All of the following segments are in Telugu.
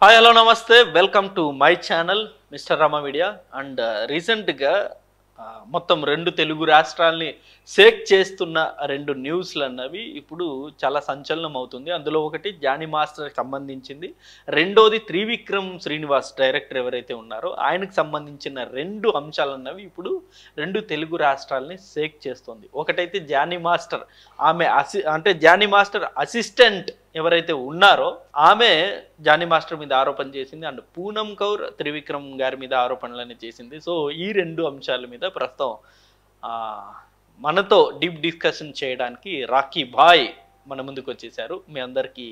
హాయ్ హలో నమస్తే welcome to my channel mister Rama media and రీసెంట్గా మొత్తం రెండు తెలుగు రాష్ట్రాల్ని షేక్ చేస్తున్న రెండు న్యూస్లు అన్నవి ఇప్పుడు చాలా సంచలనం అవుతుంది. అందులో ఒకటి జానీ మాస్టర్కి సంబంధించింది, రెండోది త్రివిక్రమ్ శ్రీనివాస్ డైరెక్టర్ ఎవరైతే ఉన్నారో ఆయనకు సంబంధించిన రెండు అంశాలు అన్నవి ఇప్పుడు రెండు తెలుగు రాష్ట్రాలని షేక్ చేస్తుంది. ఒకటైతే జానీ మాస్టర్ ఆమె జానీ మాస్టర్ అసిస్టెంట్ ఎవరైతే ఉన్నారో ఆమె జానీ మాస్టర్ మీద ఆరోపణ చేసింది అండ్ పూనం కౌర్ త్రివిక్రమ్ గారి మీద ఆరోపణలన్నీ చేసింది. సో ఈ రెండు అంశాల మీద ప్రస్తుతం మనతో డీప్ డిస్కషన్ చేయడానికి రాకీ భాయ్ మన ముందుకు వచ్చేసారు. మీ అందరికీ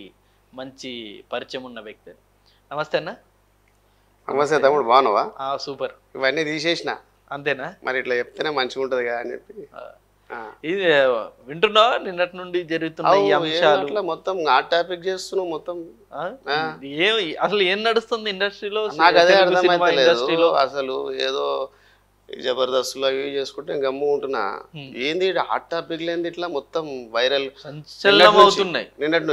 మంచి పరిచయం ఉన్న వ్యక్తి. నమస్తే అన్న. నమస్తే తమ్ముడు, బాగున్నావా? సూపర్. ఇవన్నీ తీసేసిన అంతేనా? మరి ఇట్లా చెప్తేనే మంచిగా ఉంటది కదా అని చెప్పి ఇది వింటున్నా. నిన్నటి నుండి జరుగుతున్న ఈ అంశాలు మొత్తం ఆ టాపిక్ చేస్తున్నావు మొత్తం. అసలు ఏం నడుస్తుంది ఇండస్ట్రీలో? నాకు అదే అర్థమైతే అసలు ఏదో జబర్దస్త్ లో అవి చేసుకుంటే గమ్ము ఉంటున్నా. ఏంది హాట్ టాపిక్ లేని ఇట్లా మొత్తం వైరల్ అవుతున్నాయి నిన్నటి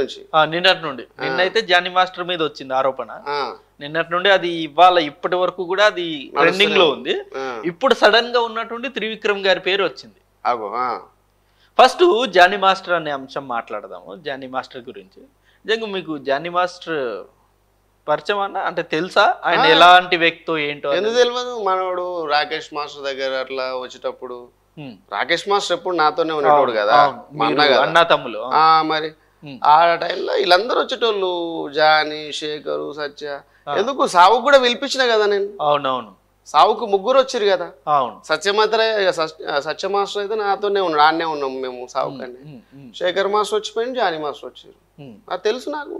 నుండి. నిన్నైతే జానీ మాస్టర్ మీద వచ్చింది ఆరోపణ. నిన్నటి నుండి అది ఇవాళ ఇప్పటి వరకు కూడా అది ట్రెండింగ్ లో ఉంది. ఇప్పుడు సడన్ గా ఉన్నటువంటి త్రివిక్రమ్ గారి పేరు వచ్చింది. ఫస్ట్ జానీ మాస్టర్ అనే అంశం మాట్లాడదాము. జానీ మాస్టర్ గురించి నిజంగా మీకు జానీ మాస్టర్ పరిచయం అన్న, అంటే తెలుసా ఆయన ఎలాంటి వ్యక్తితో ఏంటో? ఎందుకు తెలియదు. మనోడు రాకేష్ మాస్టర్ దగ్గర అట్లా వచ్చేటప్పుడు, రాకేష్ మాస్టర్ ఎప్పుడు నాతోనే ఉండేటోడు కదా, అన్నా తమ్ములు. మరి ఆ టైంలో వీళ్ళందరూ వచ్చేటోళ్ళు, జానీ, శేఖరు, సత్య. ఎందుకు సావుకు కూడా పిలిపించిన కదా నేను. అవునవును, సావుకు ముగ్గురు వచ్చారు కదా. అవును, సత్య మాస్టర్ అయితే నాతోనే ఉన్నాడు, ఆడనే ఉన్నాం మేము సావుకని. శేఖర్ మాస్టర్ వచ్చిపోయింది, జానీ మాస్టర్ వచ్చారు. అది తెలుసు నాకు.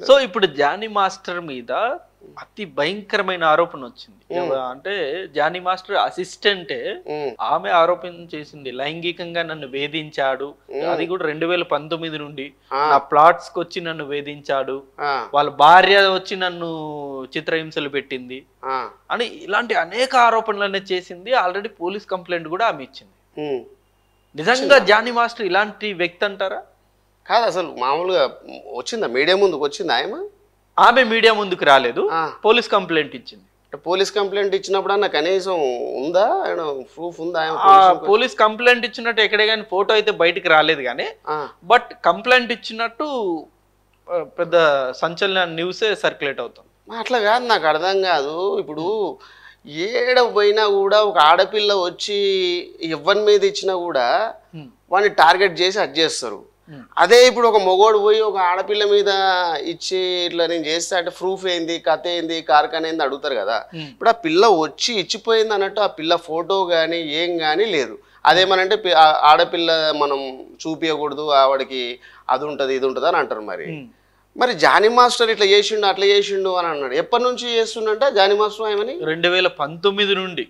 సో ఇప్పుడు జానీ మాస్టర్ మీద అతి భయంకరమైన ఆరోపణ వచ్చింది. అంటే జానీ మాస్టర్ అసిస్టెంటే ఆమె ఆరోపణ చేసింది, లైంగికంగా నన్ను వేధించాడు. అది కూడా 2019 నుండి నా ప్లాట్స్ కి వచ్చి నన్ను వేధించాడు, వాళ్ళ భార్య వచ్చి నన్ను చిత్రహింసలు పెట్టింది అని ఇలాంటి అనేక ఆరోపణలనే చేసింది. ఆల్రెడీ పోలీస్ కంప్లైంట్ కూడా ఆమె ఇచ్చింది. నిజంగా జానీ మాస్టర్ ఇలాంటి వ్యక్తి అంటారా? కాదు, అసలు మామూలుగా వచ్చిందా మీడియా ముందుకు వచ్చిందా? ఆమె మీడియా ముందుకు రాలేదు, పోలీస్ కంప్లైంట్ ఇచ్చింది. పోలీస్ కంప్లైంట్ ఇచ్చినప్పుడు అన్న కనీసం ఉందా, ప్రూఫ్ ఉందా? పోలీస్ కంప్లైంట్ ఇచ్చినట్టు ఎక్కడే కానీ ఫోటో అయితే బయటికి రాలేదు కానీ, బట్ కంప్లైంట్ ఇచ్చినట్టు పెద్ద సంచలన న్యూసే సర్క్యులేట్ అవుతుంది. అట్లా కాదు, నాకు అర్థం కాదు. ఇప్పుడు ఏడ పోయినా కూడా ఒక ఆడపిల్ల వచ్చి ఎవరి మీద ఇచ్చినా కూడా వాడిని టార్గెట్ చేసి అది చేస్తారు. అదే ఇప్పుడు ఒక మొగోడు పోయి ఒక ఆడపిల్ల మీద ఇచ్చి ఇట్లా నేను చేస్తా అంటే ప్రూఫ్ ఏంది, కథ ఏంది, కార్ఖాన ఏంది అడుగుతారు కదా. ఇప్పుడు ఆ పిల్ల వచ్చి ఇచ్చిపోయింది అన్నట్టు ఆ పిల్ల ఫోటో కానీ ఏం కానీ లేదు. అదేమనంటే ఆడపిల్ల మనం చూపించకూడదు, ఆవిడకి అది ఉంటుంది ఇది ఉంటుంది అని అంటారు. మరి జానీ మాస్టర్ ఇట్లా చేసిండు అట్లా చేసిండు అని అన్నాడు. ఎప్పటి నుంచి చేస్తుండంట జానీ మాస్టర్? ఏమని 2019 నుండి.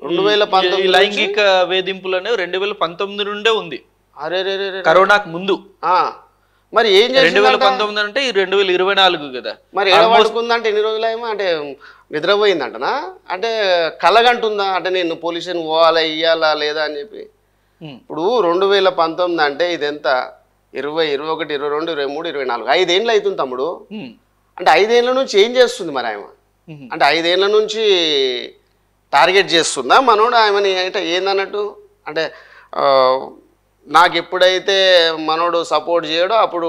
2019 లైంగిక వేధింపులు అనేవి 2019 నుండే ఉంది. అరే కరోనాకు ముందు. మరి ఏం చేసి 2019 అంటే 2024 కదా. మరి ఏడవడుకుందంటే ఎన్ని రోజులేమో అంటే నిద్రపోయిందంటనా, అంటే కలగంటుందా, అంటే నేను పోలీసుని పోవాలా ఇయ్యాలా లేదా అని చెప్పి. ఇప్పుడు 2019 అంటే ఇదెంత 20, 21, 22, 23, 24 5 ఏళ్ళు అవుతుంది తమ్ముడు. అంటే 5 ఏళ్ళ నుంచి ఏం చేస్తుంది మరి ఆమె? అంటే 5 ఏళ్ళ నుంచి టార్గెట్ చేస్తుందా మనోడు ఆమెని? అంటే ఏందన్నట్టు, అంటే నాకు ఎప్పుడైతే మనోడు సపోర్ట్ చేయడో అప్పుడు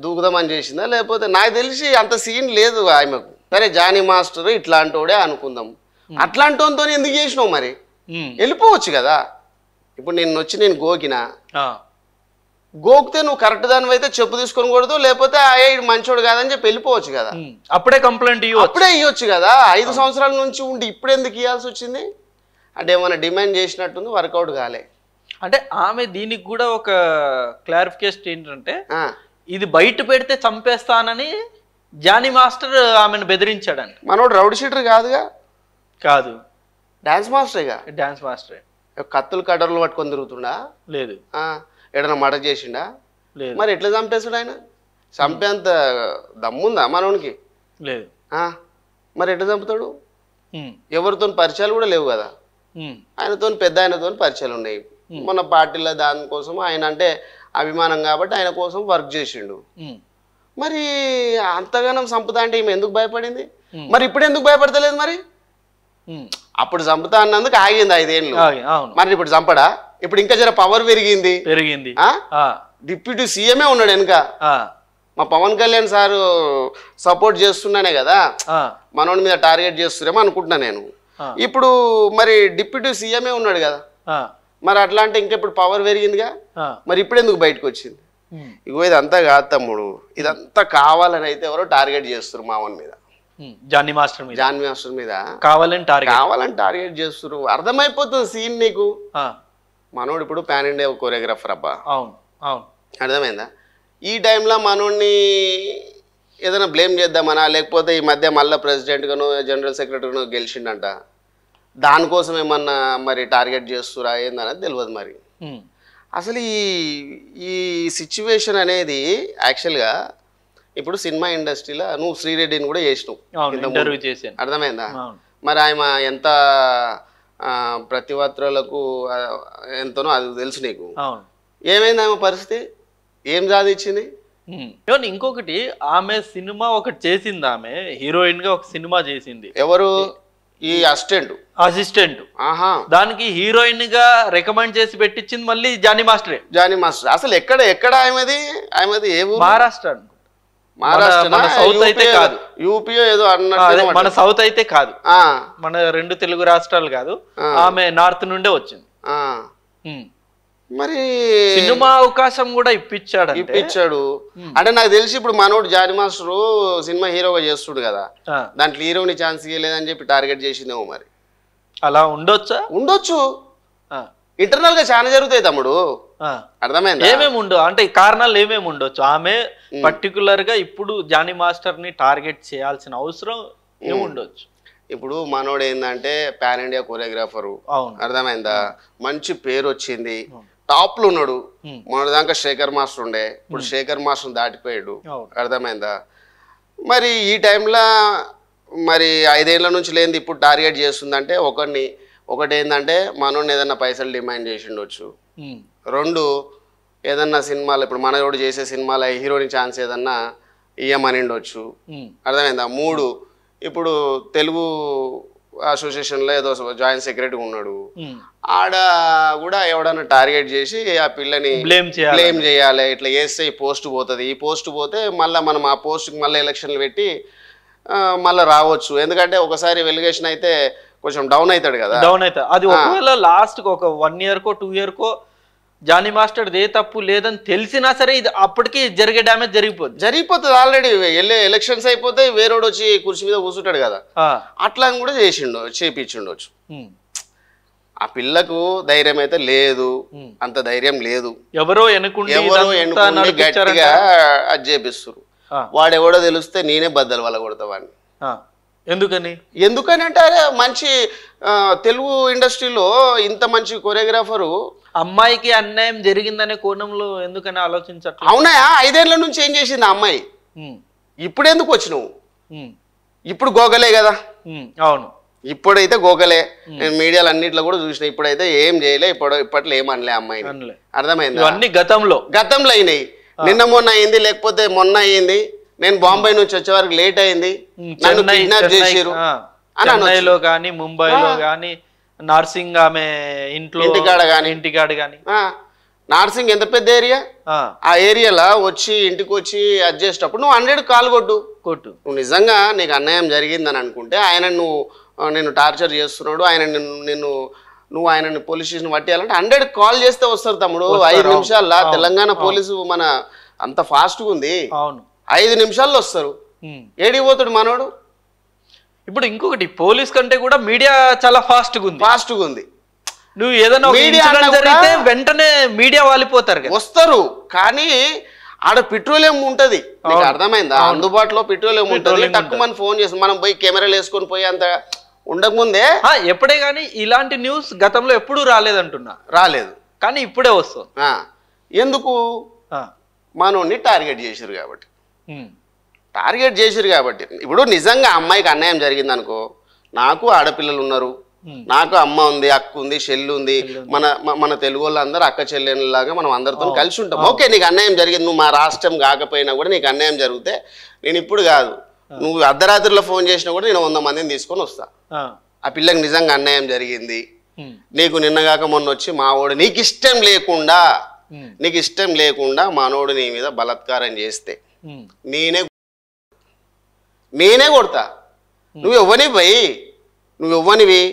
దూకుదామని చేసిందా, లేకపోతే? నాకు తెలిసి అంత సీన్ లేదు ఆమెకు. సరే జానీ మాస్టర్ ఇట్లాంటోడే అనుకుందాం, అట్లాంటితో ఎందుకు చేసినావు మరి? వెళ్ళిపోవచ్చు కదా. ఇప్పుడు నేను వచ్చి నేను గోకినా, గోకితే నువ్వు కరెక్ట్ దాని అయితే చెప్పు తీసుకొని కూడదు, లేకపోతే మంచోడు కాదని చెప్పి వెళ్ళిపోవచ్చు కదా. అప్పుడే కంప్లైంట్ అప్పుడే ఇవ్వచ్చు కదా. 5 సంవత్సరాల నుంచి ఉండి ఇప్పుడు ఎందుకు ఇవ్వాల్సి వచ్చింది? అంటే ఏమైనా డిమాండ్ చేసినట్టుంది, వర్కౌట్ కాలే. అంటే ఆమె దీనికి కూడా ఒక క్లారిఫికేషన్ ఏంటంటే, ఇది బయట పెడితే చంపేస్తానని జానీ మాస్టర్ ఆమెను బెదిరించాడంట. మనోడు రౌడీ షీటర్ కాదుగా. కాదు, డాన్స్ మాస్టరేగా. డాన్స్ మాస్టరే. కత్తులు కట్టర్లు పట్టుకొని తిరుగుతుండా? లేదు. ఏడన్నా మర్డర్ చేసిండా? లేదు. మరి ఎట్లా చంపేస్తాడు ఆయన? చంపేంత దమ్ముందా మనోనికి? లేదు. మరి ఎట్లా చంపుతాడు? ఎవరితో పరిచయాలు కూడా లేవు కదా. ఆయనతో పెద్ద ఆయనతో పరిచయాలు ఉన్నాయి. మన పార్టీలో దానికోసం ఆయన అంటే అభిమానం కాబట్టి ఆయన కోసం వర్క్ చేసిండు. మరి అంతగానం చంపుతా అంటే ఈమె ఎందుకు భయపడింది? మరి ఇప్పుడు ఎందుకు భయపడతలేదు? మరి అప్పుడు చంపుతా అన్నందుకు ఆగింది 5 ఏళ్ళు. మరి ఇప్పుడు చంపడా? ఇప్పుడు ఇంకా జర పవర్ పెరిగింది. డిప్యూటీ సీఎమే ఉన్నాడు వెనుక. మా పవన్ కళ్యాణ్ సారు సపోర్ట్ చేస్తున్నానే కదా మనోడి మీద టార్గెట్ చేస్తురేమో అనుకుంటున్నా నేను. ఇప్పుడు మరి డిప్యూటీ సీఎమే ఉన్నాడు కదా, మరి అట్లా అంటే ఇంకా ఇప్పుడు పవర్ పెరిగిందిగా, మరి ఇప్పుడు ఎందుకు బయటకు వచ్చింది? ఇగో ఇదంతా కాదు తమ్ముడు, ఇదంతా కావాలని అయితే ఎవరో టార్గెట్ చేస్తారు మావన్ మీద, జానీ మాస్టర్ మీద కావాలని టార్గెట్ చేస్తారు. అర్థమైపోతుంది సీన్ నీకు. మనోడు ఇప్పుడు పాన్ ఇండియా కొరియోగ్రాఫర్ అబ్బా, అర్థమైందా? ఈ టైంలో మనోడిని ఏదైనా బ్లేమ్ చేద్దామనా, లేకపోతే ఈ మధ్య మళ్ళీ ప్రెసిడెంట్గానో జనరల్ సెక్రటరీగానో గెలిచిండంట, దానికోసం ఏమన్నా మరి టార్గెట్ చేస్తురా ఏందనేది తెలియదు. మరి అసలు ఈ సిచ్యువేషన్ అనేది యాక్చువల్గా ఇప్పుడు సినిమా ఇండస్ట్రీలో నువ్వు శ్రీరెడ్డిని కూడా చేసినావు, అర్థమైందా? మరి ఆయన ఎంత ప్రతిపత్రులకు ఎంతనో అది తెలుసు నీకు. ఏమైంది ఆమె పరిస్థితి? ఏం సాధించింది? ఇంకొకటి ఆమె సినిమా ఒకటి చేసింది, ఆమె హీరోయిన్ గా ఒక సినిమా చేసింది. ఎవరు? ఈ అసిస్టెంట్. దానికి హీరోయిన్ గా రికమెండ్ చేసి పెట్టించింది మళ్ళీ జానీ మాస్టర్. అసలు ఎక్కడ ఆమెది ఏ ఊరు? మహారాష్ట్ర. సౌత్ అయితే కాదు, యూపీ ఏదో అన్నట్టు. మన సౌత్ అయితే కాదు, మన 2 తెలుగు రాష్ట్రాలు కాదు, ఆమె నార్త్ నుండే వచ్చింది. మరి సినిమా అవకాశం కూడా ఇప్పించాడు. అంటే నాకు తెలిసి ఇప్పుడు మనోడు జానీ మాస్టర్ సినిమా హీరోగా చేస్తుడు కదా, దాంట్లో హీరోని ఛాన్స్ ఇవ్వలేదని చెప్పి టార్గెట్ చేసిందేమో. మరి అలా ఉండొచ్చు. ఇంటర్నల్ గా చాలా జరుగుతాయి తమ్ముడు, అర్థమైంది? ఏమేమి అంటే కారణాలు ఏమేమి ఉండొచ్చు? ఆమె పర్టికులర్ గా ఇప్పుడు జానీ మాస్టర్ ని టార్గెట్ చేయాల్సిన అవసరం ఏముండొచ్చు? ఇప్పుడు మనోడు ఏంటంటే పాన్ ఇండియా కొరియోగ్రాఫరు, అర్థమైందా? మంచి పేరు వచ్చింది, టాప్ లో ఉన్నాడు. మొన్నదాకా శేఖర్ మాస్టర్ ఉండే, ఇప్పుడు శేఖర్ మాస్టర్ దాటిపోయాడు, అర్థమైందా? మరి ఈ టైంలో మరి 5 ఏళ్ల నుంచి లేనిది ఇప్పుడు టార్గెట్ చేస్తుందంటే ఒకటి ఏంటంటే మనోడిని ఏదన్నా పైసలు డిమాండ్ చేసి ఉండొచ్చు. 2 ఏదన్నా సినిమాలు ఇప్పుడు మనోడు చేసే సినిమాలో హీరోని ఛాన్స్ ఏదన్నా ఇయ్యమని ఉండొచ్చు, అర్థమైందా? 3 ఇప్పుడు తెలుగు అసోసియేషన్లో ఏదో జాయింట్ సెక్రటరీ ఉన్నాడు, ఆడ కూడా ఎవడన్నా టార్గెట్ చేసి ఆ పిల్లని బ్లేమ్ చేయాలి, ఇట్లా చేస్తే ఈ పోస్ట్ పోతుంది, ఈ పోస్ట్ పోతే మళ్ళీ మనం ఆ పోస్ట్కి మళ్ళీ ఎలక్షన్లు పెట్టి మళ్ళీ రావచ్చు. ఎందుకంటే ఒకసారి వెలిగేషన్ అయితే కొంచెం డౌన్ అవుతాడు కదా. అది ఒకవేళ లాస్ట్ ఒక 1 ఇయర్కో 2 ఇయర్కో జానీ మాస్టర్ ఏ తప్పు లేదని తెలిసినా సరే ఇది అప్పటికి జరిగే డ్యామేజ్ జరిగిపోతుంది. ఆల్రెడీ ఎలక్షన్స్ అయిపోతే వేరేడు వచ్చి కుర్చీ మీద కూర్చుంటాడు కదా, అట్లా కూడా చేపించుండొచ్చు. ఆ పిల్లకు ధైర్యం అయితే లేదు, అంత ధైర్యం లేదు. ఎవరో గట్టిగా అది చేపిస్తారు. వాడెవడో తెలిస్తే నేనే బద్దలు వాళ్ళ కొడతా వాడిని. ఎందుకని అంటే మంచి తెలుగు ఇండస్ట్రీలో ఇంత మంచి కొరియోగ్రాఫరు, అమ్మాయికి అన్యాయం జరిగిందనే కోణంలో ఎందుకని ఆలోచించట్లేదు? అవునా? 5 ఏళ్ల నుంచి ఏం చేసింది ఆ అమ్మాయి? ఇప్పుడు ఎందుకు వచ్చినావు? ఇప్పుడు గోగలే కదా. అవును, ఇప్పుడైతే గోగలే. నేను మీడియాలో అన్నిట్లో కూడా చూసిన. ఇప్పుడైతే ఏం చేయలే, ఇప్పట్లో ఏం అనలే అమ్మాయి, అర్థమైంది? అన్ని గతంలో అయినాయి. నిన్న మొన్న అయింది, లేకపోతే మొన్న అయింది. నేను బాంబే నుంచి వచ్చే వరకు లేట్ అయింది, నన్ను కిడ్నాప్ చేసిరు. చెన్నైలో కానీ ముంబైలో కానీ నార్సింగ్ ఆమె ఇంటికాడ కానీ. నార్సింగ్ ఎంత పెద్ద ఏరియా, ఆ ఏరియాలో వచ్చి ఇంటికి వచ్చి అడ్జస్ట్ నువ్వు 100 కాల్ కొట్టు. నువ్వు నిజంగా నీకు అన్యాయం జరిగిందని అనుకుంటే ఆయన నిన్ను టార్చర్ చేస్తున్నాడు, ఆయన నువ్వు ఆయనని పోలీస్ స్టేషన్ పట్టేయాలంటే 100 కాల్ చేస్తే వస్తారు తమ్ముడు. 5 నిమిషాల్లో తెలంగాణ పోలీసు మన అంత ఫాస్ట్గా ఉంది. 5 నిమిషాల్లో వస్తారు. ఏడికి పోతాడు మనోడు? ఇప్పుడు ఇంకొకటి, పోలీస్ కంటే కూడా మీడియా చాలా ఫాస్ట్గా ఉంది. నువ్వు ఏదైనా జరిగితే వెంటనే మీడియా వాలిపోతారు, వస్తారు. కానీ ఆడ పెట్రోలియం ఉంటది, నీకు అర్థమైందా? అందుబాటులో పెట్రోలియం ఉంటది. తక్కువ మంది ఫోన్ చేసి మనం పోయి కెమెరాలు వేసుకొని పోయి అంత ఉండకముందే ఎప్పుడే కానీ ఇలాంటి న్యూస్ గతంలో ఎప్పుడూ రాలేదు, కానీ ఇప్పుడే వస్తుంది. ఎందుకు? మనోడిని టార్గెట్ చేసిరు కాబట్టి. ఇప్పుడు నిజంగా అమ్మాయికి అన్యాయం జరిగింది అనుకో, నాకు ఆడపిల్లలు ఉన్నారు, నాకు అమ్మ ఉంది, అక్క ఉంది, చెల్లి ఉంది. మన తెలుగు వాళ్ళందరూ అక్క చెల్లెలాగా మనం అందరితో కలిసి ఉంటాం. ఓకే, నీకు అన్యాయం జరిగింది, నువ్వు మా రాష్ట్రం కాకపోయినా కూడా నీకు అన్యాయం జరిగితే నేను ఇప్పుడు కాదు, నువ్వు అర్ధరాత్రిలో ఫోన్ చేసినా కూడా నేను 100 మందిని తీసుకొని వస్తా. ఆ పిల్లకి నిజంగా అన్యాయం జరిగింది, నీకు నిన్నగాక మొన్న వచ్చి మావోడు నీకు ఇష్టం లేకుండా మానవుడు నీ మీద బలాత్కారం చేస్తే నేనే కొడతా. నువ్వు ఇవ్వనివి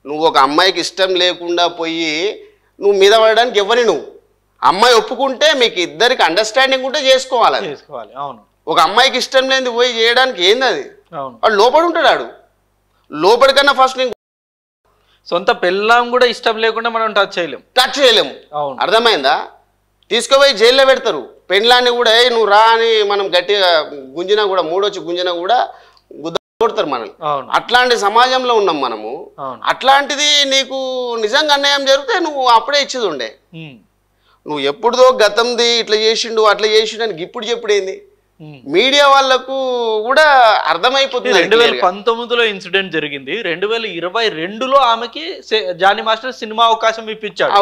నువ్వు ఒక అమ్మాయికి ఇష్టం లేకుండా పోయి నువ్వు మీద పడడానికి ఇవ్వని. నువ్వు అమ్మాయి ఒప్పుకుంటే మీకు ఇద్దరికి అండర్స్టాండింగ్ ఉంటే చేసుకోవాలి. అవును, ఒక అమ్మాయికి ఇష్టం లేనిది పోయి చేయడానికి ఏంది అది? వాడు లోపడి ఉంటాడు. లోపడి కన్నా ఫస్ట్ నేను సొంత పెళ్ళాం కూడా ఇష్టం లేకుండా మనం టచ్ చేయలేము. అర్థమైందా? తీసుకుపోయి జైల్లో పెడతారు. పెళ్ళాన్ని కూడా నువ్వు రా అని మనం గట్టిగా గుంజినా కూడా, మూడొచ్చి గుంజినా కూడా కొడతారు మనల్ని. అట్లాంటి సమాజంలో ఉన్నాం మనము. అట్లాంటిది నీకు నిజంగా అన్యాయం జరిగితే నువ్వు అప్పుడే ఇచ్చేది ఉండే. నువ్వు ఎప్పుడుదో గతంది ఇట్లా చేసిండు అట్లా చేసిండు అని ఇప్పుడు చెప్పుడేంది? మీడియా వాళ్ళకు కూడా అర్థమైపోతుంది. 2019లో ఇన్సిడెంట్ జరిగింది, 2022లో ఆమెకి జానీ మాస్టర్ సినిమా అవకాశం ఇప్పించాడు.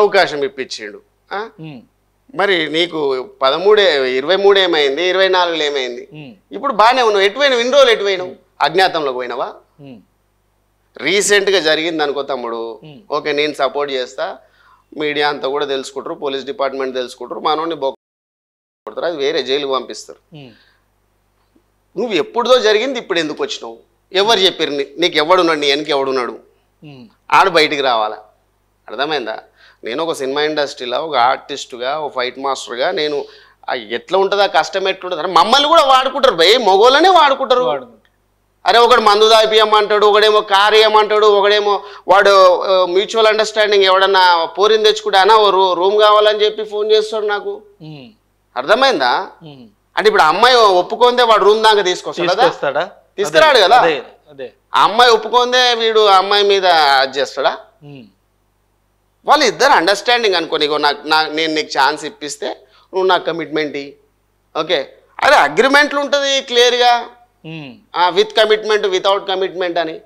మరి నీకు 23 ఏమైంది, 24 ఏమైంది? ఇప్పుడు బాగానే ఉన్నావు. ఎటువైనావు? ఇన్ని రోజులు ఎటువైనావు? అజ్ఞాతంలోకి పోయినావా? రీసెంట్గా జరిగింది అనుకో తమ్ముడు, ఓకే నేను సపోర్ట్ చేస్తా, మీడియా అంతా కూడా తెలుసుకుంటారు, పోలీస్ డిపార్ట్మెంట్ తెలుసుకుంటారు, మనోని కొడతారు, అది వేరే జైలుకు పంపిస్తారు. నువ్వు ఎప్పుడుదో జరిగింది ఇప్పుడు ఎందుకు వచ్చినావు? ఎవరు చెప్పారు నీకు? ఎవడున్నాడు నీ వెనక? ఎవడున్నాడు? ఆడు బయటికి రావాలా. అర్థమైందా? నేను ఒక సినిమా ఇండస్ట్రీలో ఒక ఆర్టిస్టుగా, ఒక ఫైట్ మాస్టర్గా నేను ఎట్లా ఉంటుందా, కష్టం ఎట్లుంటుంది, మమ్మల్ని కూడా వాడుకుంటారు భయ్, మగోళ్ళనే వాడుకుంటారు. అరే ఒకడు మందు దాపియమంటాడు, ఒకడేమో కారు ఇవ్వమంటాడు, ఒకడేమో వాడు మ్యూచువల్ అండర్స్టాండింగ్ ఎవడన్నా పోరిని తెచ్చుకుంటే అన్నా ఓ రూమ్ కావాలని చెప్పి ఫోన్ చేస్తాడు నాకు. అర్థమైందా? అంటే ఇప్పుడు అమ్మాయి ఒప్పుకుందే వాడు రూమ్ దాకా తీసుకొస్తాడా? తీసుకురాడు కదా. ఆ అమ్మాయి ఒప్పుకుందే వీడు అమ్మాయి మీద చేస్తాడా? వాళ్ళు ఇద్దరు అండర్స్టాండింగ్ అనుకో, నీకు నేను నీకు ఛాన్స్ ఇప్పిస్తే నువ్వు నాకు కమిట్మెంట్ ఇ. ఓకే, అదే అగ్రిమెంట్లు ఉంటుంది క్లియర్గా, విత్ కమిట్మెంట్, వితౌట్ కమిట్మెంట్ అని.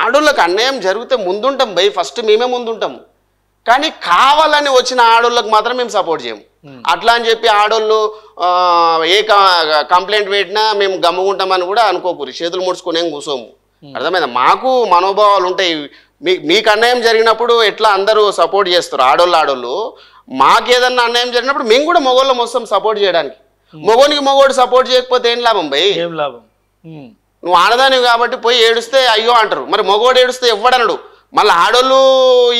ఆడోళ్ళకి అన్యాయం జరిగితే ముందుంటాం భయ్, ఫస్ట్ మేమే ముందుంటాం. కానీ కావాలని వచ్చిన ఆడోళ్ళకి మాత్రం మేము సపోర్ట్ చేయము. అట్లా అని చెప్పి ఆడోళ్ళు ఏ కంప్లైంట్ పెట్టినా మేము గమ్ముకుంటామని కూడా అనుకోకూరి, చేతులు ముడుచుకొని ఏం కూర్చోము. అర్థమైందా? మాకు మనోభావాలు ఉంటాయి. మీకు అన్యాయం జరిగినప్పుడు ఎట్లా అందరూ సపోర్ట్ చేస్తారు ఆడోళ్ళు, మాకేదన్నా అన్యాయం జరిగినప్పుడు మేము కూడా మగోళ్ళం వస్తాం సపోర్ట్ చేయడానికి. మగోనికి మగోడు సపోర్ట్ చేయకపోతే ఏం లాభం భయ్? నువ్వు ఆడదానివి కాబట్టి పోయి ఏడుస్తే అయ్యో అంటారు, మరి మగోడు ఏడుస్తే ఎవ్వడనడు. మళ్ళీ ఆడోళ్ళు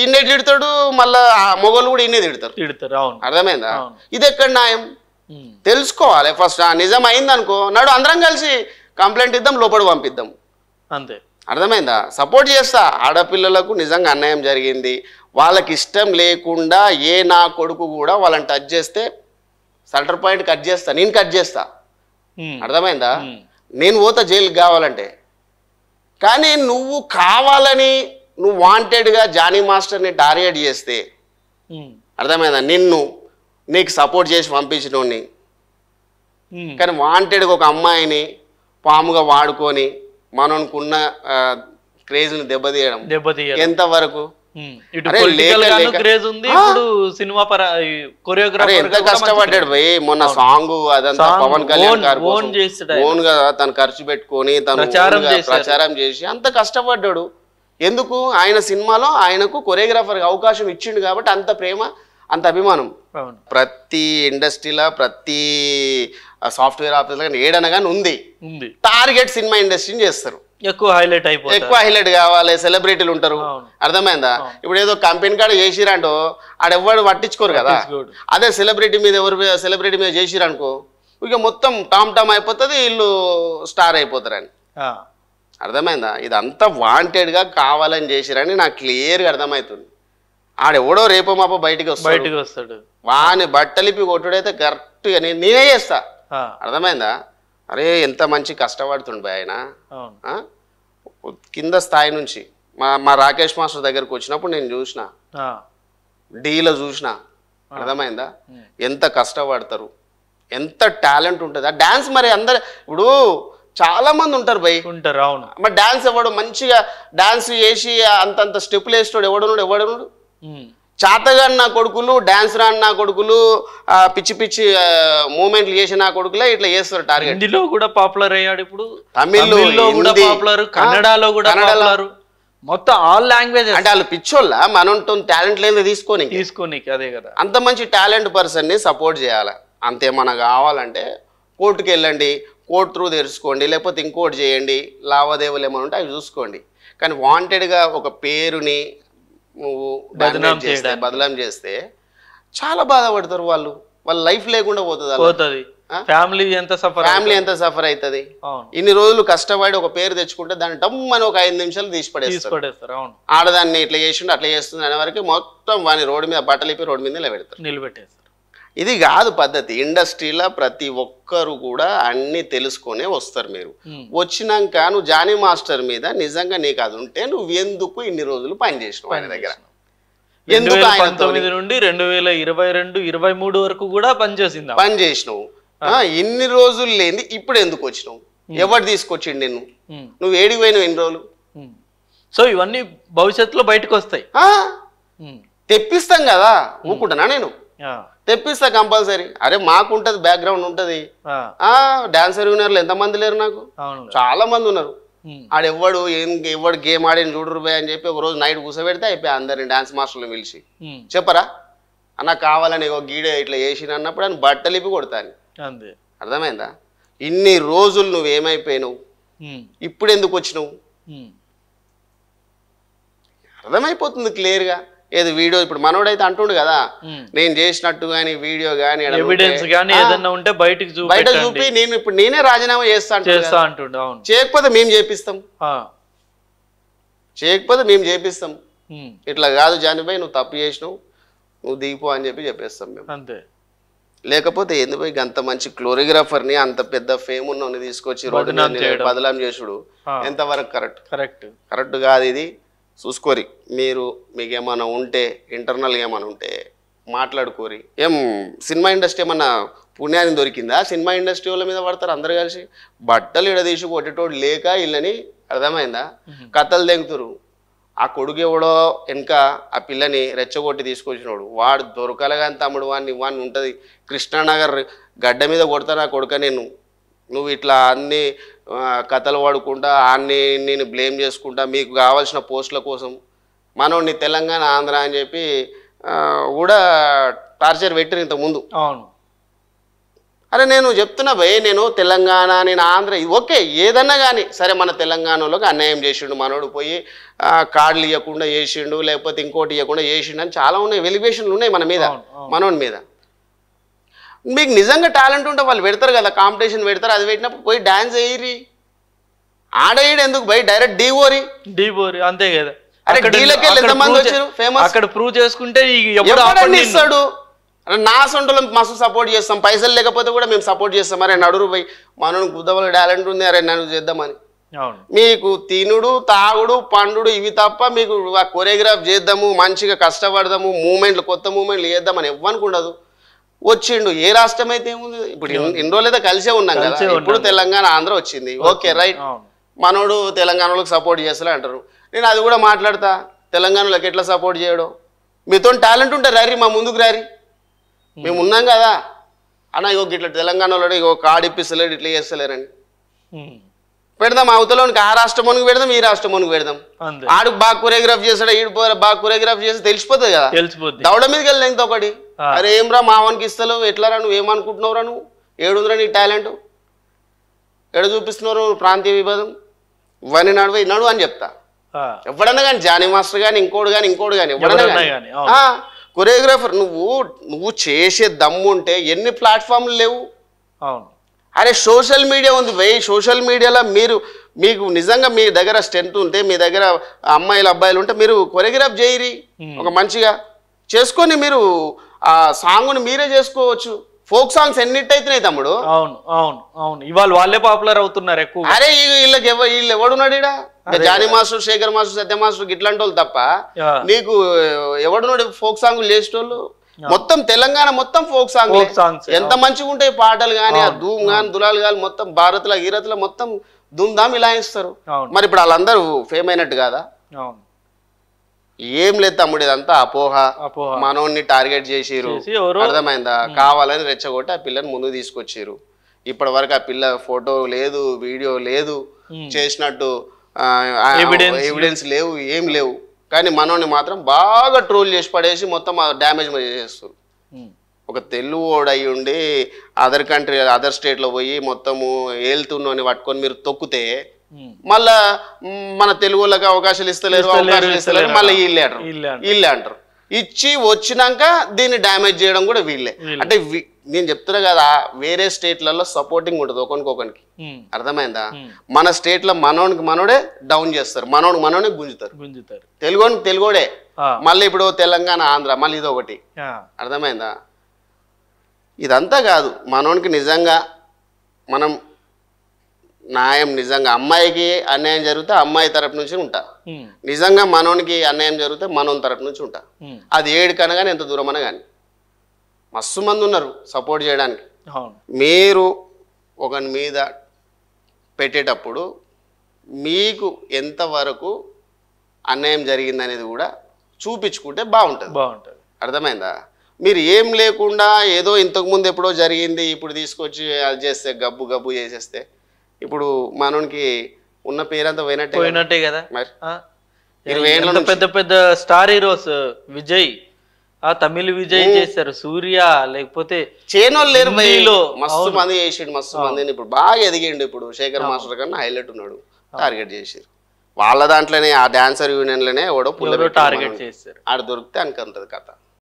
ఇన్నే తిడతాడు, మళ్ళీ మగోళ్ళు కూడా ఇన్నే తిడతారు. అర్థమైందా? ఇది ఎక్కడ న్యాయం? తెలుసుకోవాలి ఫస్ట్. నిజం అయిందనుకో నాడు అందరం కలిసి కంప్లైంట్ ఇద్దాం, లోపల పంపిద్దాం, అంతే. అర్థమైందా? సపోర్ట్ చేస్తా. ఆడపిల్లలకు నిజంగా అన్యాయం జరిగింది, వాళ్ళకి ఇష్టం లేకుండా నా కొడుకు కూడా వాళ్ళని టచ్ చేస్తే సెంటర్ పాయింట్ కట్ చేస్తా, నేను కట్ చేస్తా. అర్థమైందా? నేను పోతా జైలుకి కావాలంటే. కానీ నువ్వు కావాలని నువ్వు వాంటెడ్గా జానీ మాస్టర్ని టార్గెట్ చేస్తే, అర్థమైందా, నీకు సపోర్ట్ చేసి పంపించినోడిని, కానీ వాంటెడ్గా ఒక అమ్మాయిని పాముగా వాడుకొని మనకున్న క్రేజ్ని దెబ్బతీయడం ఎంతవరకు? ఎంత కష్టపడ్డాడు భయ్. మొన్న సాంగ్ అదంతా పవన్ కళ్యాణ్ గారు ఓన్ గా తను ఖర్చు పెట్టుకొని తను ప్రచారం చేసి అంత కష్టపడ్డాడు. ఎందుకు? ఆయన సినిమాలో ఆయనకు కొరియోగ్రాఫర్ అవకాశం ఇచ్చిండు కాబట్టి అంత ప్రేమ, అంత అభిమానం. ప్రతి ఇండస్ట్రీలో, ప్రతి సాఫ్ట్వేర్ ఆఫీస్లో ఏడనగానే ఉంది టార్గెట్ సినిమా ఇండస్ట్రీని చేస్తారు. ఎక్కువ హైలైట్ కావాలి, సెలబ్రిటీలు ఉంటారు. అర్థమైందా? ఇప్పుడు ఏదో కంపెనీ కాడ చేసిరంటో ఆడెవ్వడు పట్టించుకోరు కదా. అదే సెలబ్రిటీ మీద చేసిరనుకో ఇక మొత్తం టామ్ అయిపోతుంది, వీళ్ళు స్టార్ అయిపోతారని. అర్థమైందా? ఇదంతా వాంటెడ్గా కావాలని చేసిరని నాకు క్లియర్గా అర్థమవుతుంది. ఆడెవడో రేపో మాపో బయటికి వస్తాడు, వాని బట్టలిపి కొట్టుడైతే కరెక్ట్గా నేనే చేస్తా. అర్థమైందా? అరే ఎంత మంచి కష్టపడుతుండే ఆయన. కింద స్థాయి నుంచి మా రాకేష్ మాస్టర్ దగ్గరకు వచ్చినప్పుడు నేను చూసిన, డీలో చూసిన. అర్థమైందా? ఎంత కష్టపడతారు, ఎంత టాలెంట్ ఉంటుంది ఆ డాన్స్. మరి అందరు ఇప్పుడు చాలా మంది ఉంటారు భయ్, ఉంటారు. అవును. మరి డాన్స్ ఎవడు మంచిగా డాన్స్ చేసి అంతంత స్టెప్పులు వేస్తాడు ఎవడున్నాడు చాతగాని నా కొడుకులు, డాన్స్ రాని నా కొడుకులు, పిచ్చి పిచ్చి మూమెంట్లు చేసి నా కొడుకులే ఇట్లా చేస్తారు టార్గెట్. హిందీలో కూడా పాపులర్ అయ్యాడు ఇప్పుడు, తమిళ్లో కూడా పాపులర్, కన్నడలో కూడా పాపులర్, మొత్తం ఆల్ లాంగ్వేజెస్. అంటే వాళ్ళు పిచ్చోళ్ళ మనం టాలెంట్ లేదు తీసుకొని అదే కదా. అంత మంచి టాలెంట్ పర్సన్ ని సపోర్ట్ చేయాలి. అంతేమన్నా కావాలంటే కోర్టుకి వెళ్ళండి, కోర్టు త్రూ తెరుచుకోండి, లేకపోతే ఇంకోటి చేయండి, లావాదేవీలు ఏమైనా ఉంటే అవి చూసుకోండి. కానీ వాంటెడ్గా ఒక పేరుని నువ్వు బదనాం చేస్తే చాలా బాధపడతారు వాళ్ళు. వాళ్ళ లైఫ్ లేకుండా పోతుంది. ఫ్యామిలీ ఎంత సఫర్ అవుతుంది. ఇన్ని రోజులు కష్టపడి ఒక పేరు తెచ్చుకుంటే దాన్ని టమ్మని ఒక 5 నిమిషాలు తీసి పడేస్తారు. ఆడదాన్ని ఇట్లా చేసిండు అట్లా చేస్తుంది అనే వరకు మొత్తం వాని రోడ్డు మీద బట్టలిపి రోడ్డు మీద నిలబెట్టేస్తారు. ఇది కాదు పద్ధతి. ఇండస్ట్రీలో ప్రతి ఒక్కరు కూడా అన్ని తెలుసుకునే వస్తారు. మీరు వచ్చినాక నువ్వు జానీ మాస్టర్ మీద నిజంగా నీకు అది ఉంటే నువ్వు ఎందుకు ఇన్ని రోజులు పనిచేసినావు ఆయన దగ్గర? ఎందుకు 2019 నుండి 2022-23 వరకు కూడా పనిచేసినావు. ఇన్ని రోజులు లేని ఇప్పుడు ఎందుకు వచ్చినావు? ఎవరు తీసుకొచ్చిండు నిన్ను? నువ్వు ఏడికి పోయినావు ఇన్ని రోజులు? సో ఇవన్నీ భవిష్యత్తులో బయటకు వస్తాయి. తెప్పిస్తాం కదా, ఊకుంటున్నా నేను, తెప్పిస్తా కంపల్సరీ. అరే మాకుంటది, బ్యాక్గ్రౌండ్ ఉంటది. డాన్సర్ యూనియర్లు ఎంతమంది లేరు? నాకు చాలా మంది ఉన్నారు. ఆడెవ్వడు గేమ్ ఆడిన చూడరు బే అని చెప్పి ఒక రోజు నైట్ కూర్చోబెడితే అయిపోయి అందరిని డాన్స్ మాస్టర్లు పిలిచి చెప్పరా అన్న కావాలని ఒక గీడే ఇట్లా చేసిన అన్నప్పుడు అని బట్టలు ఇప్పి కొడతాను. అర్థమైందా? ఇన్ని రోజులు నువ్వేమైపోయినావు, ఇప్పుడు ఎందుకు వచ్చినావు? అర్థమైపోతుంది క్లియర్గా. ఏది వీడియో ఇప్పుడు మనోడైతే అంటుండు కదా, నేను చేసినట్టు గానీ వీడియో గానీ బయట చూపి నేనే రాజీనామా చేస్తా అంటుండు. చేయకపోతే మేము చేపిస్తాం. ఇట్లా కాదు జానిబాయ్, నువ్వు తప్పు చేసినావు, నువ్వు దిగిపో అని చెప్పేస్తాం మేము. అంతే. లేకపోతే ఎందుకు అంత మంచి క్లోరియోగ్రాఫర్ని, అంత పెద్ద ఫేమ్ ఉన్నోని తీసుకొచ్చి రోడ్డు బదలాం చేసుడు ఎంతవరకు కరెక్ట్ కాదు. ఇది చూసుకోరి. మీకేమైనా ఉంటే ఇంటర్నల్గా ఏమైనా ఉంటే మాట్లాడుకోరి. సినిమా ఇండస్ట్రీ ఏమన్నా పుణ్యాన్ని దొరికిందా? సినిమా ఇండస్ట్రీ వాళ్ళ మీద పడతారు అందరు కలిసి. బట్టలు ఇడదీసి కొట్టేటోడు లేక ఇళ్ళని, అర్థమైందా? కథలు దెంగుతురు. ఆ కొడుకు ఎవడో వెనక ఆ పిల్లని రెచ్చగొట్టి తీసుకొచ్చినోడు వాడు దొరకాలి కానీ తమ్ముడు వాడిని ఉంటుంది. కృష్ణానగర్ గడ్డ మీద కొడతాను ఆ కొడుక నువ్వు ఇట్లా అన్ని కథలు పడుకుంటా నేను బ్లేమ్ చేసుకుంటా మీకు కావాల్సిన పోస్టుల కోసం మనోడిని తెలంగాణ ఆంధ్ర అని చెప్పి కూడా టార్చర్ పెట్టిరు ఇంతకుముందు. అరే నేను చెప్తున్నా భయ్, నేను తెలంగాణ, నేను ఆంధ్ర, ఓకే ఏదన్నా కానీ సరే, మన తెలంగాణలోకి అన్యాయం చేసిండు మనోడు, పోయి కార్డులు ఇవ్వకుండా చేసిండు, లేకపోతే ఇంకోటి ఇవ్వకుండా చేసిండు అని చాలా ఉన్నాయి, వెలివేషన్లు ఉన్నాయి మన మీద, మనోడి మీద. మీకు నిజంగా టాలెంట్ ఉంటే వాళ్ళు పెడతారు కదా, కాంపిటీషన్ పెడతారు. అది పెట్టినప్పుడు పోయి డాన్స్ వేయరి, ఆడేయడు ఎందుకు భయ్, డైరెక్ట్ డీవోరి అంతే కదా. అరే డీలకి ఎంతమంది వచ్చారు ఫేమస్, అక్కడ ప్రూవ్ చేసుకుంటే ఇస్తాడు. నా సొంటలో మస్తు సపోర్ట్ చేస్తాం, పైసలు లేకపోతే కూడా మేము సపోర్ట్ చేస్తాం. అరే నడురు పోయి మనోని గుద్దవల టాలెంట్ ఉంది, అరే నన్ను చేద్దామని. మీకు తినుడు తాగుడు పండుడు ఇవి తప్ప మీకు కొరియోగ్రాఫ్ చేద్దాము, మంచిగా కష్టపడదాము, మూమెంట్లు కొత్త మూమెంట్లు చేద్దామని ఎవ్వనికి ఉండదు. వచ్చిండు, ఏ రాష్ట్రం అయితే ఏముంది, ఇప్పుడు ఇన్ని రోజులైతే కలిసే ఉన్నాం కదా. ఇప్పుడు తెలంగాణ ఆంధ్ర వచ్చింది, ఓకే రైట్, మనోడు తెలంగాణలోకి సపోర్ట్ చేస్తలే అంటారు. నేను అది కూడా మాట్లాడతా, తెలంగాణలోకి ఎట్లా సపోర్ట్ చేయడం. మీతో టాలెంట్ ఉంటే రారి, మా ముందుకు రారి, మేము ఉన్నాం కదా అన్న. ఇట్లా తెలంగాణలో కార్డు ఇప్పిస్తలేడు, ఇట్లా చేస్తలేరని పెడదాం. అవతలోనికి ఆ రాష్ట్రంలోనికి పెడదాం, ఈ రాష్ట్రంలోనికి పెడదాం. ఆడు బాగా కొరియోగ్రాఫ్ చేస్తాడు, ఈడు బాగా కొరియోగ్రాఫ్ చేస్తే తెలిసిపోతుంది కదా, దౌడ మీదకి వెళ్ళి ఇంత ఒకటి. అరే ఏం రా మావానికి ఇస్తలేవు, ఎట్లారా నువ్వేమనుకుంటున్నావురా, నువ్వు ఏడుందిరా నీ టాలెంట్, ఎడ చూపిస్తున్నావు ప్రాంతీయ విభేదం, ఇవన్నీ నడు అని చెప్తా. ఎవడన్నా కానీ జానీ మాస్టర్ కానీ ఇంకోటి కానీ ఎవడన్నా కానీ కొరియోగ్రాఫర్ నువ్వు చేసే దమ్ము ఉంటే ఎన్ని ప్లాట్ఫామ్లు లేవు. అరే సోషల్ మీడియా ఉంది భయ్, సోషల్ మీడియాలో మీకు నిజంగా మీ దగ్గర స్ట్రెంత్ ఉంటే, మీ దగ్గర అమ్మాయిలు అబ్బాయిలు ఉంటే మీరు కొరియోగ్రాఫ్ చేయరి, ఒక మంచిగా చేసుకొని మీరు ఆ సాంగ్ని మీరే చేసుకోవచ్చు. ఫోక్ సాంగ్స్ ఎన్నిట్టయితున్నాయి తమ్ముడు. అవును ఇవాళ వాళ్ళే పాపులర్ అవుతున్నారు ఎక్కువ. అరే వీళ్ళు ఎవడున్నాడు ఈడ, జానీ మాస్టర్, శేఖర్ మాస్టర్, సత్య మాస్టర్ ఇట్లాంటి వాళ్ళు తప్ప నీకు ఎవడున్నాడు ఫోక్ సాంగులు చేసేటోళ్ళు. మొత్తం తెలంగాణ మొత్తం ఫోక్ సాంగ్స్ ఎంత మంచిగా ఉంటాయి పాటలు కానీ ఆ ధూమ్ గాని దులాలు గాని మొత్తం భారత్లో గీరత్లో మొత్తం ధూమ్ ధామ్ ఇలా ఇస్తారు. మరి ఇప్పుడు వాళ్ళందరూ ఫేమ్ అయినట్టు కాదా? ఏం లేదు తమ్ముడు, ఇదంతా అపోహ. మనోడిని టార్గెట్ చేసిరు, అర్థమైందా? కావాలని రెచ్చగొట్టి ఆ పిల్లని ముందుకు తీసుకొచ్చిరు. ఇప్పటి వరకు ఆ పిల్ల ఫోటో లేదు, వీడియో లేదు, చేసినట్టు ఎవిడెన్స్ లేవు, ఏం లేవు. కానీ మనోని మాత్రం బాగా ట్రోల్ చేసి పడేసి మొత్తం డ్యామేజ్ చేస్తారు. ఒక తెలుగు అయ్యి ఉండి అదర్ కంట్రీ అదర్ స్టేట్లో పోయి మొత్తము ఏళ్తున్నోని పట్టుకొని మీరు తొక్కితే మళ్ళా మన తెలుగు వాళ్ళకి అవకాశాలు ఇస్తలేరు మళ్ళీ వీళ్ళే అంటారు. ఇచ్చి వచ్చినాక దీన్ని డ్యామేజ్ చేయడం కూడా వీళ్ళే. అంటే నేను చెప్తున్నా కదా, వేరే స్టేట్లలో సపోర్టింగ్ ఉంటుంది ఒకరికి, అర్థమైందా? మన స్టేట్ లో మనోడే డౌన్ చేస్తారు, మనోడే గుంజుతారు. తెలుగోడే మళ్ళీ ఇప్పుడు తెలంగాణ ఆంధ్ర మళ్ళీ ఇది ఒకటి, అర్థమైందా? ఇదంతా కాదు, మనోనికి నిజంగా మనం న్యాయం, నిజంగా అమ్మాయికి అన్యాయం జరిగితే అమ్మాయి తరపు నుంచి ఉంటా, నిజంగా మనోనికి అన్యాయం జరిగితే మనోని తరపు నుంచి ఉంటా. అది ఏడుకన కానీ ఎంత దూరం అన కానీ మస్తు మంది ఉన్నారు సపోర్ట్ చేయడానికి. మీరు ఒకరి మీద పెట్టేటప్పుడు మీకు ఎంతవరకు అన్యాయం జరిగిందనేది కూడా చూపించుకుంటే బాగుంటుంది, అర్థమైందా? మీరు ఏం లేకుండా ఏదో ఇంతకుముందు ఎప్పుడో జరిగింది ఇప్పుడు తీసుకొచ్చి అది చేస్తే గబ్బు చేసేస్తే ఇప్పుడు మనోనికి ఉన్న పేరంతా పోయినట్టే కదా. మరి 20 ఏళ్ళ పెద్ద పెద్ద స్టార్ హీరోస్, విజయ్ తమిళ విజయ్ చేశారు, సూర్య, లేకపోతే చేనోళ్ళు లేరు, మస్తు మంది చేసిండు, మస్తు మందిని ఇప్పుడు బాగా ఎదిగిండు. ఇప్పుడు శేఖర్ మాస్టర్ కన్నా హైలైట్ ఉన్నాడు, టార్గెట్ చేసారు. వాళ్ళ దాంట్లోనే ఆ డాన్సర్ యూనియన్ లోనే ఎవడో పుల్ల టార్గెట్ చేశారు, ఆడ దొరికితే అనుకుంటది కథ.